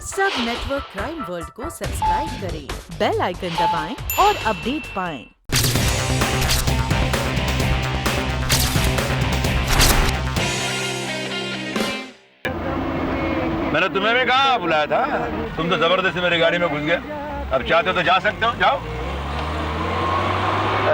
सब network crime world को subscribe करें, बेल आइकन दबाएं और अपडेट पाएं। मैंने तुम्हें भी कहाँ बुलाया था, तुम तो जबरदस्ती मेरी गाड़ी में घुस गए। अब चाहते हो तो जा सकते हो, जाओ।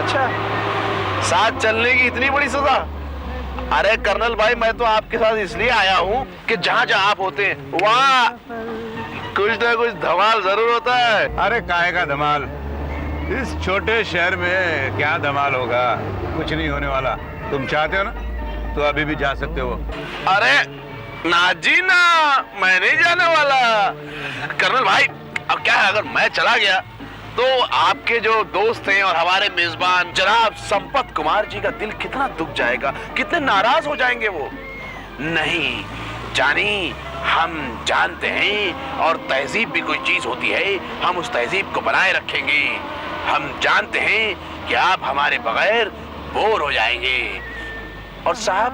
अच्छा, साथ चलने की इतनी बड़ी सजा? अरे कर्नल भाई, मैं तो आपके साथ इसलिए आया हूँ कि जहाँ जहाँ आप होते हैं वहाँ कुछ ना कुछ धमाल जरूर होता है। अरे काहे का धमाल, इस छोटे शहर में क्या धमाल होगा, कुछ नहीं होने वाला। तुम चाहते हो ना तो अभी भी जा सकते हो। अरे ना जी ना, मैं नहीं जाने वाला। कर्नल भाई, अब क्या है, अगर मैं चला गया तो आपके जो दोस्त हैं और हमारे मेजबान जनाब संपत कुमार जी का दिल कितना दुख जाएगा, कितने नाराज हो जाएंगे वो। नहीं जानी, हम जानते हैं और तहजीब भी कोई चीज होती है, हम उस तहजीब को बनाए रखेंगे। हम जानते हैं कि आप हमारे बगैर बोर हो जाएंगे और साहब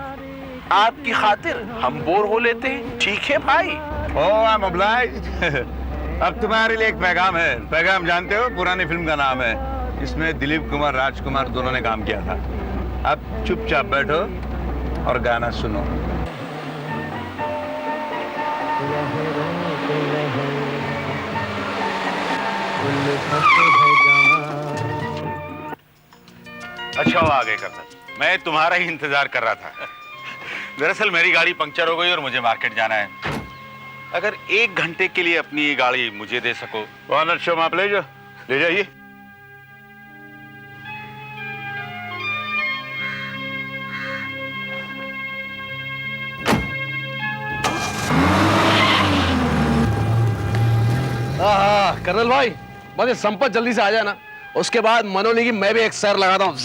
आपकी खातिर हम बोर हो लेते हैं। ठीक है भाई? ओह, आई एम ऑब्लाइज्ड। अब तुम्हारे लिए एक पैगाम है। पैगाम जानते हो, पुरानी फिल्म का नाम है। इसमें दिलीप कुमार, राजकुमार दोनों ने काम किया था। अब चुपचाप बैठो और गाना सुनो। अच्छा वो आ गए कर्नल, मैं तुम्हारा ही इंतजार कर रहा था। दरअसल मेरी गाड़ी पंक्चर हो गई और मुझे मार्केट जाना है। अगर 1 घंटे के लिए अपनी ये गाड़ी मुझे दे सको। ऑनर शो आप ले जाइए। हाँ कर्नल भाई, बस संपत जल्दी से आ जाए ना, उसके बाद मनोली की मैं भी एक सैर लगाता हूँ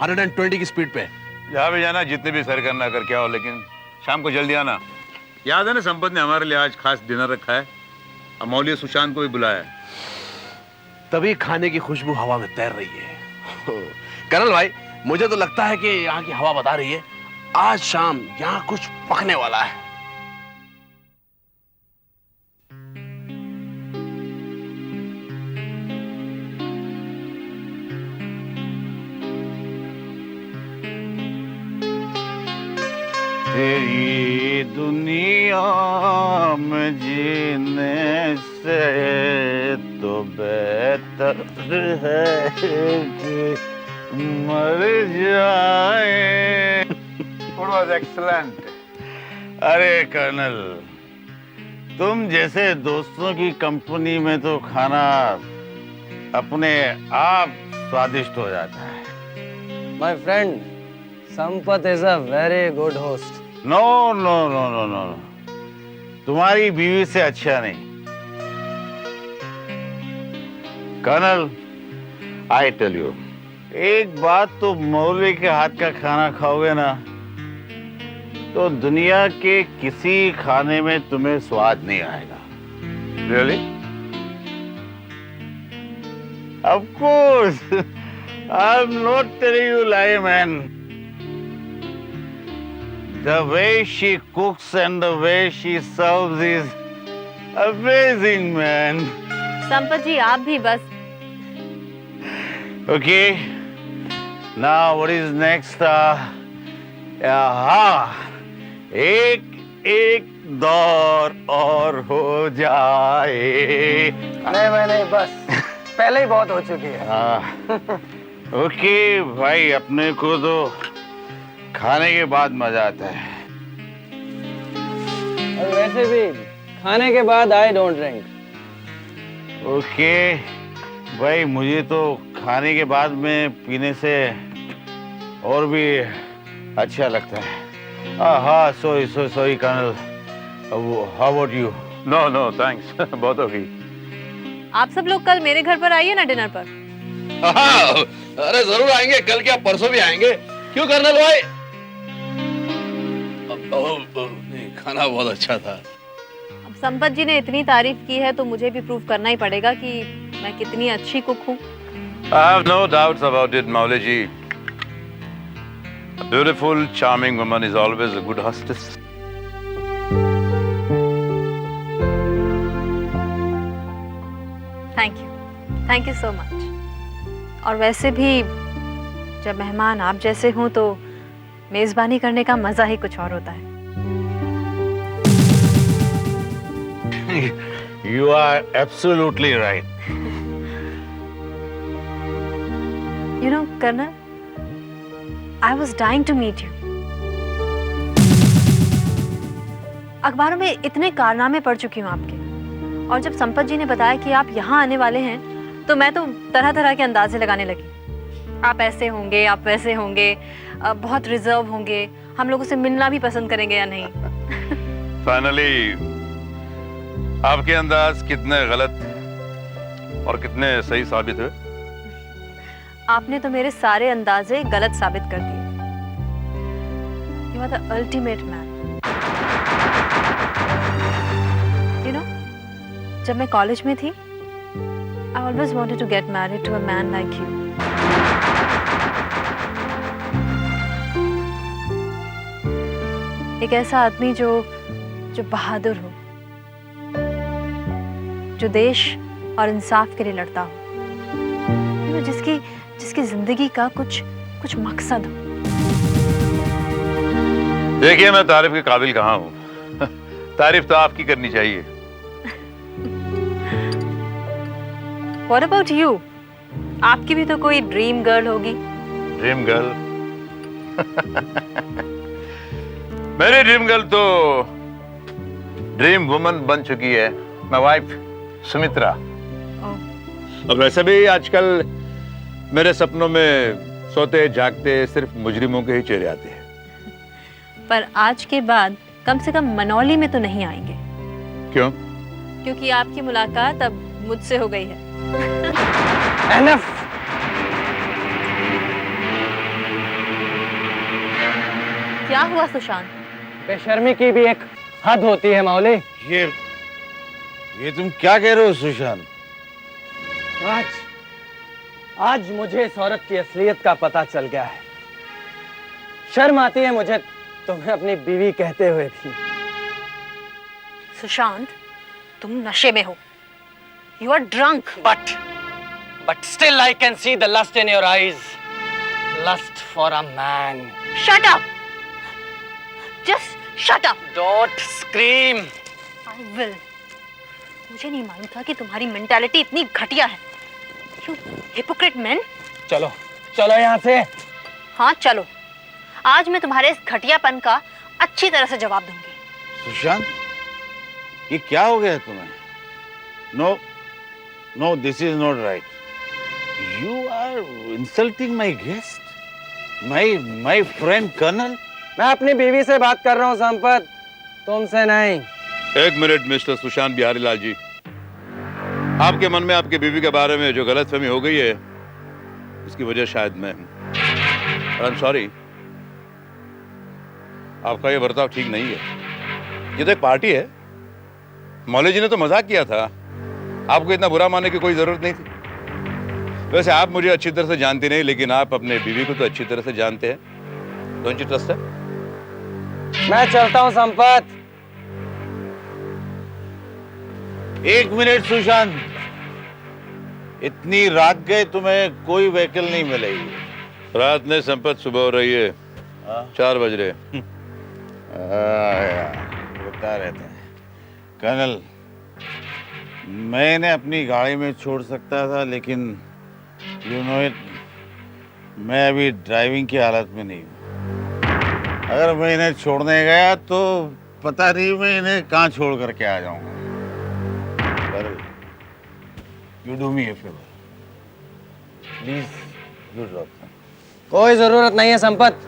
120 की स्पीड पे। जहाँ भी जाना, जितने भी सैर करना कर क्या हो, लेकिन शाम को जल्दी आना। याद है ना, संपत ने हमारे लिए आज खास डिनर रखा है। अमौली सुशांत को भी बुलाया है। तभी खाने की खुशबू हवा में तैर रही है। कर्नल भाई, मुझे तो लगता है कि यहाँ की हवा बता रही है आज शाम यहाँ कुछ पकने वाला है। तेरी दुनिया में जीने से तो बेहतर है कि मर जाए। It was excellent. अरे कर्नल, तुम जैसे दोस्तों की कंपनी में तो खाना अपने आप स्वादिष्ट हो जाता है। My friend, Sampath is a very good host. No no no no no, तुम्हारी बीवी से अच्छा नहीं। कर्नल, आई टेल यू, एक बात तो मौलवी के हाथ का खाना खाओगे ना तो दुनिया के किसी खाने में तुम्हें स्वाद नहीं आएगा। Really? Of course, I'm not telling you lie, man. The way she cooks and the way she serves is amazing, man. Sampat जी, आप भी बस। Okay. Now what is next? एक दौर और हो जाए। नहीं बस पहले ही बहुत हो चुकी है। ओके भाई, अपने को तो खाने के बाद मजा आता है। और वैसे भी खाने के बाद आई डोंट ड्रिंक। ओके भाई, मुझे तो खाने के बाद में पीने से और भी अच्छा लगता है। हाँ, sorry colonel, how about you? No thanks, बहुत हो गई। आप सब लोग कल मेरे घर पर आइए ना डिनर पर। अरे जरूर आएंगे, कल क्या परसों भी आएंगे। क्यों कर्नल भाई? नहीं, खाना बहुत अच्छा था। अब संपत जी ने इतनी तारीफ की है तो मुझे भी प्रूव करना ही पड़ेगा कि मैं कितनी अच्छी कुक हूँ। I have no doubts about it, Mauli ji. A beautiful, charming woman is always a good hostess. Thank you so much. और वैसे भी जब मेहमान आप जैसे हों तो मेज़बानी करने का मज़ा ही कुछ और होता है। You are absolutely right. You know, Colonel, I was dying to meet you. अखबारों में इतने कारनामे पढ़ चुकी हूँ आपके, और जब संपत जी ने बताया कि आप यहाँ आने वाले हैं तो मैं तो तरह तरह के अंदाजे लगाने लगी। आप ऐसे होंगे, आप वैसे होंगे, बहुत रिजर्व होंगे, हम लोगों से मिलना भी पसंद करेंगे या नहीं। फाइनली आपके अंदाज कितने गलत और कितने सही साबित हुए? आपने तो मेरे सारे अंदाजे गलत साबित कर दिए। You are the ultimate man. You know, जब मैं कॉलेज में थी, I always wanted to get married to a man like you. एक ऐसा आदमी जो बहादुर हो, जो देश और इंसाफ के लिए लड़ता हो, जिसकी जिंदगी का कुछ मकसद हो। देखिए, मैं तारीफ के काबिल कहाँ हूँ। तारीफ तो आपकी करनी चाहिए। What about you? आपकी भी तो कोई ड्रीम गर्ल होगी। Dream girl? मेरी ड्रीम गर्ल तो ड्रीम वुमन बन चुकी है, माय वाइफ सुमित्रा। और वैसे भी आजकल मेरे सपनों में सोते जागते सिर्फ मुजरिमों के ही चेहरे आते हैं। पर आज के बाद कम से कम मनौली में तो नहीं आएंगे। क्यों? क्योंकि आपकी मुलाकात अब मुझसे हो गई है। Enough! क्या हुआ सुशांत? बेशर्मी की भी एक हद होती है मौली। ये तुम क्या कह रहे हो सुशांत? आज मुझे इस औरत की असलियत का पता चल गया है। शर्म आती है मुझे तुम्हें अपनी बीवी कहते हुए भी। सुशांत, तुम नशे में हो। You are drunk. But still I can see the lust in your eyes. Lust for a man. Shut up. Just shut up. Don't scream. I will. मुझे नहीं मालूम था कि तुम्हारी मेंटालिटी इतनी घटिया है। You hypocrite men. चलो यहाँ से। हाँ चलो। आज मैं तुम्हारे इस घटियापन का अच्छी तरह से जवाब दूंगी। सुशांत, ये क्या हो गया तुम्हें? No, this is not right. You are insulting my guest, my friend Colonel. मैं अपनी बीवी से बात कर रहा हूँ संपत, तुमसे नहीं। एक मिनट मिस्टर सुशांत बिहारी लाल जी, आपके मन में आपके बीवी के बारे में जो गलतफहमी हो गई है, इसकी वजह शायद मैं हूं। I'm sorry, आपका ये बर्ताव ठीक नहीं है। ये तो एक पार्टी है। मौली जी ने तो मजाक किया था, आपको इतना बुरा मानने की कोई जरूरत नहीं थी। वैसे आप मुझे अच्छी तरह से जानती नहीं, लेकिन आप अपने बीवी को तो अच्छी तरह से जानते हैं। Don't you trust her? मैं चलता हूँ संपत। एक मिनट सुशांत, इतनी रात गए तुम्हें कोई व्हीकल नहीं मिलेगी। रात ने संपत सुबह हो रही है, 4 बज रहे। होता रहता है। कर्नल, मैंने अपनी गाड़ी में छोड़ सकता था, लेकिन यू नो इट, मैं अभी ड्राइविंग की हालत में नहीं हूँ। अगर मैं इन्हें छोड़ने गया तो पता नहीं मैं इन्हें कहाँ छोड़ करके आ जाऊंगा। You do me A favour, please you drop. कोई जरूरत नहीं है संपत,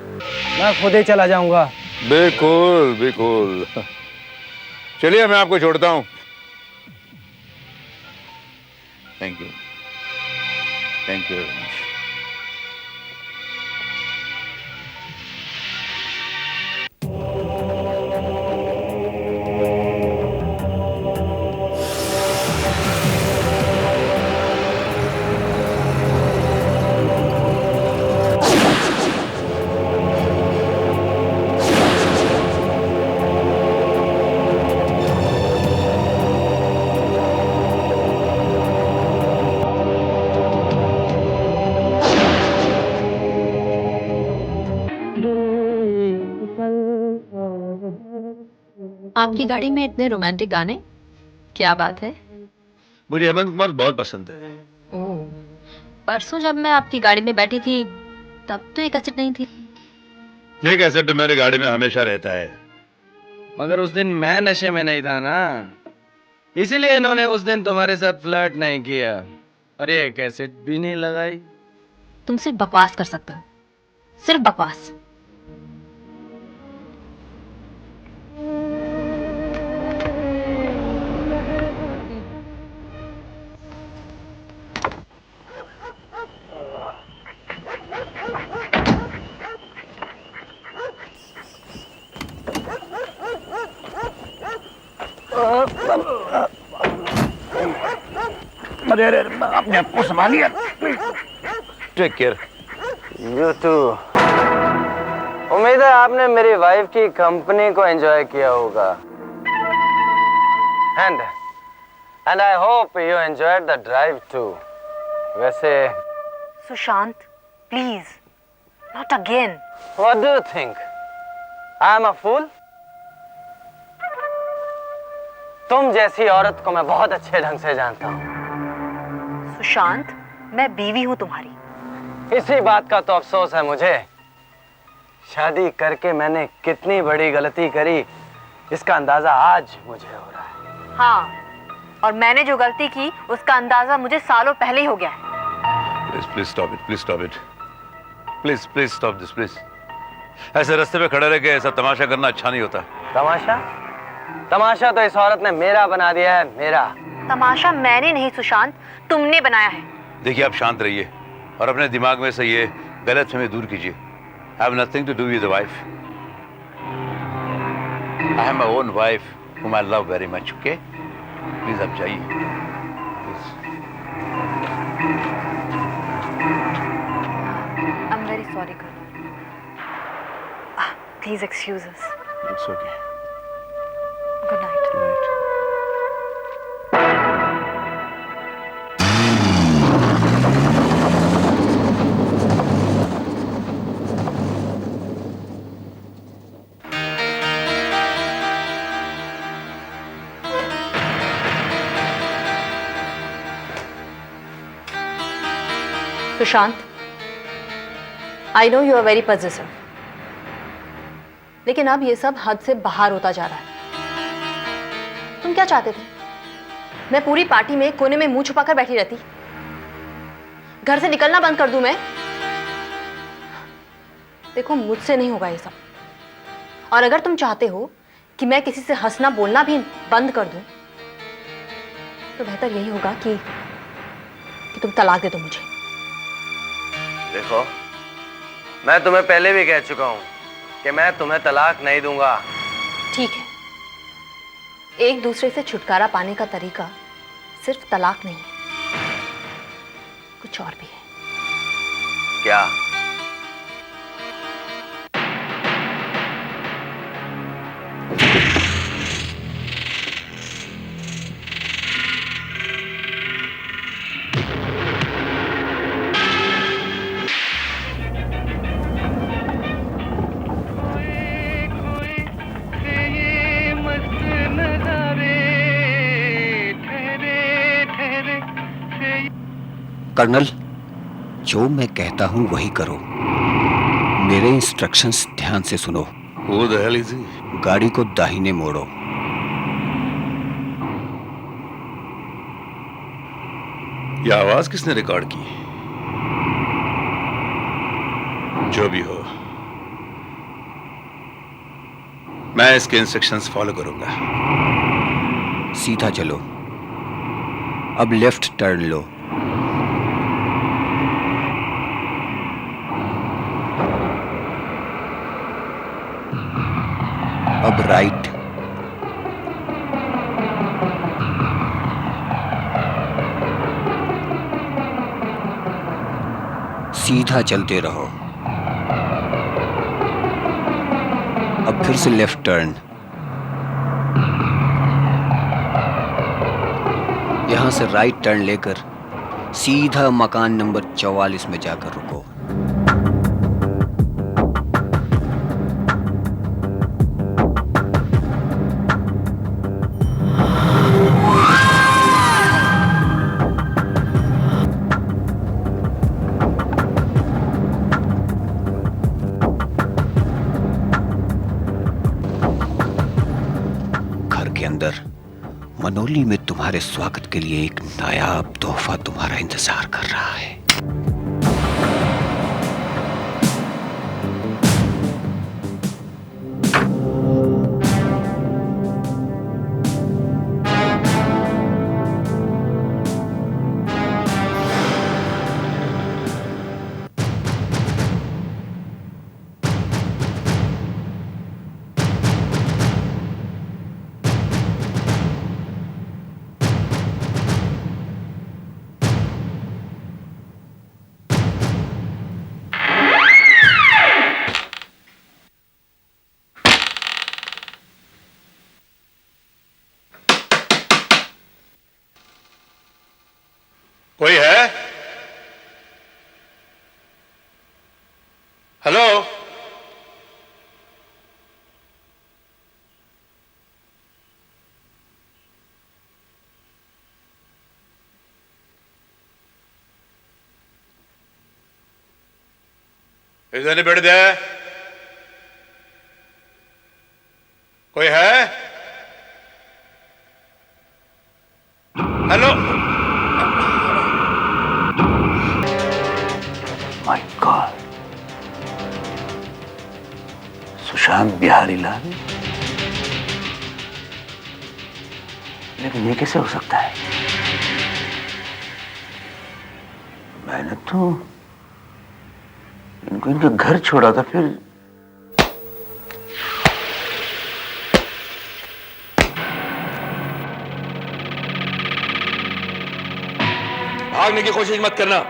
मैं खुद ही चला जाऊंगा। बिल्कुल। चलिए, मैं आपको छोड़ता हूँ। Thank you very much. आपकी गाड़ी में इतने रोमांटिक गाने, क्या बात है? मुझे हेमंत कुमार बहुत पसंद है। ओह, परसों जब मैं आपकी गाड़ी में बैठी थी तब तो ये कैसेट नहीं थी। ये कैसेट तो मेरे गाड़ी में हमेशा रहता है। मगर उस दिन मैं नशे में नहीं था ना, इसीलिए इन्होंने उस दिन तुम्हारे साथ फ्लर्ट नहीं किया और ये कैसेट भी नहीं लगाई। तुम सिर्फ बकवास कर सकते हो, सिर्फ बकवास। अरे अपने आप को संभालिए। Take care. You too. उम्मीद है आपने मेरी वाइफ की कंपनी को एंजॉय किया होगा। And I hope you enjoyed the drive too. वैसे Sushant, please, not again. What do you think? I am a fool? तुम जैसी औरत को मैं बहुत अच्छे ढंग से जानता हूँ। सुशांत, मैं बीवी हूँ तुम्हारी। इसी बात का तो अफसोस है मुझे। शादी करके मैंने कितनी बड़ी गलती करी, इसका अंदाजा आज मुझे हो रहा है। हाँ, और मैंने जो गलती की उसका अंदाजा मुझे सालों पहले ही हो गया है। Please stop it, please stop it, please stop this please. ऐसे रास्ते पे खड़े रह के ऐसा तमाशा करना अच्छा नहीं होता। तमाशा? तमाशा तो इस औरत ने मेरा बना दिया है, मेरा। तमाशा मैंने नहीं सुशांत, तुमने बनाया है। देखिए, आप शांत रहिए और अपने दिमाग में से ये गलतफहमी दूर कीजिए। I have nothing to do with the wife. I am my own wife whom I love very much, okay? Please आप जाइए, please. I am very sorry colonel, please excuse us. It's okay. Good night. Sushant, I know you are very positive, लेकिन अब ये सब हद से बाहर होता जा रहा है। तुम क्या चाहते थे? मैं पूरी पार्टी में कोने में मुंह छुपाकर बैठी रहती? घर से निकलना बंद कर दूं मैं? देखो, मुझसे नहीं होगा ये सब। और अगर तुम चाहते हो कि मैं किसी से हंसना बोलना भी बंद कर दूं, तो बेहतर यही होगा कि तुम तलाक दे दो मुझे। देखो, मैं तुम्हें पहले भी कह चुका हूं कि मैं तुम्हें तलाक नहीं दूंगा। ठीक है, एक दूसरे से छुटकारा पाने का तरीका सिर्फ तलाक नहीं है, कुछ और भी है। क्या? कर्नल, जो मैं कहता हूं वही करो। मेरे इंस्ट्रक्शंस ध्यान से सुनो। Who the hell is he? गाड़ी को दाहिने मोड़ो। यह आवाज किसने रिकॉर्ड की? जो भी हो, मैं इसके इंस्ट्रक्शंस फॉलो करूंगा। सीधा चलो। अब लेफ्ट टर्न लो। अब राइट। सीधा चलते रहो। अब फिर से लेफ्ट टर्न। यहां से राइट टर्न लेकर सीधा मकान नंबर 44 में जाकर रुको। मनोली में तुम्हारे स्वागत के लिए एक नायाब तोहफा तुम्हारा इंतजार कर रहा है। कोई है? हेलो? Is anybody there? कोई है? Hello? My god, Sushant Bihari Lal. लेकिन ये कैसे हो सकता है? मैंने तो इनको इनका घर छोड़ा था, फिर भागने की कोशिश मत करना।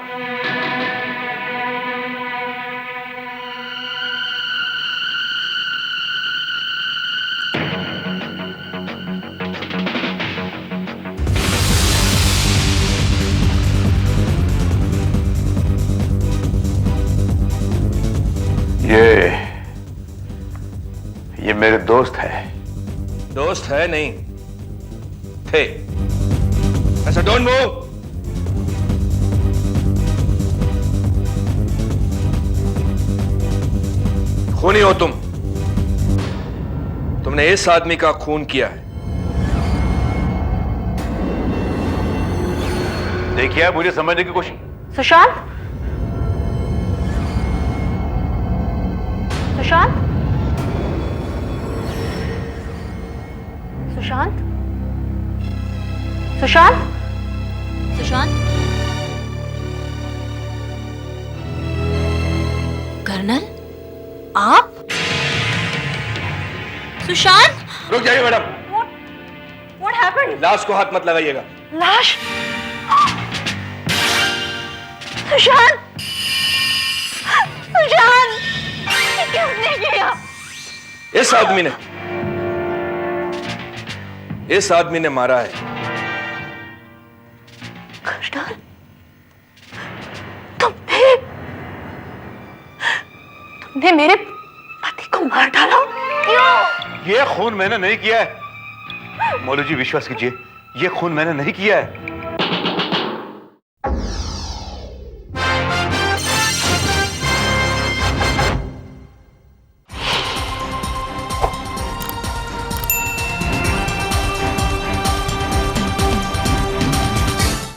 ये मेरे दोस्त है। दोस्त है नहीं थे। ऐसा डोंट मूव। खूनी हो तुमने इस आदमी का खून किया है। देखिए, मुझे समझने की कोशिश। सुशांत, सुशांत, सुशांत, सुशांत, सुशांत, कर्नल, आप? सुशांत! रुक जाइए मैडम। What happened? लाश को हाथ मत लगाइएगा। लाश? सुशांत! सुशांत! ये किसने किया? इस आदमी ने मारा है। कर्नल, तुमने मेरे पति को मार डाला? क्यों? ये खून मैंने नहीं किया है। मौलवी जी, विश्वास कीजिए, ये खून मैंने नहीं किया है।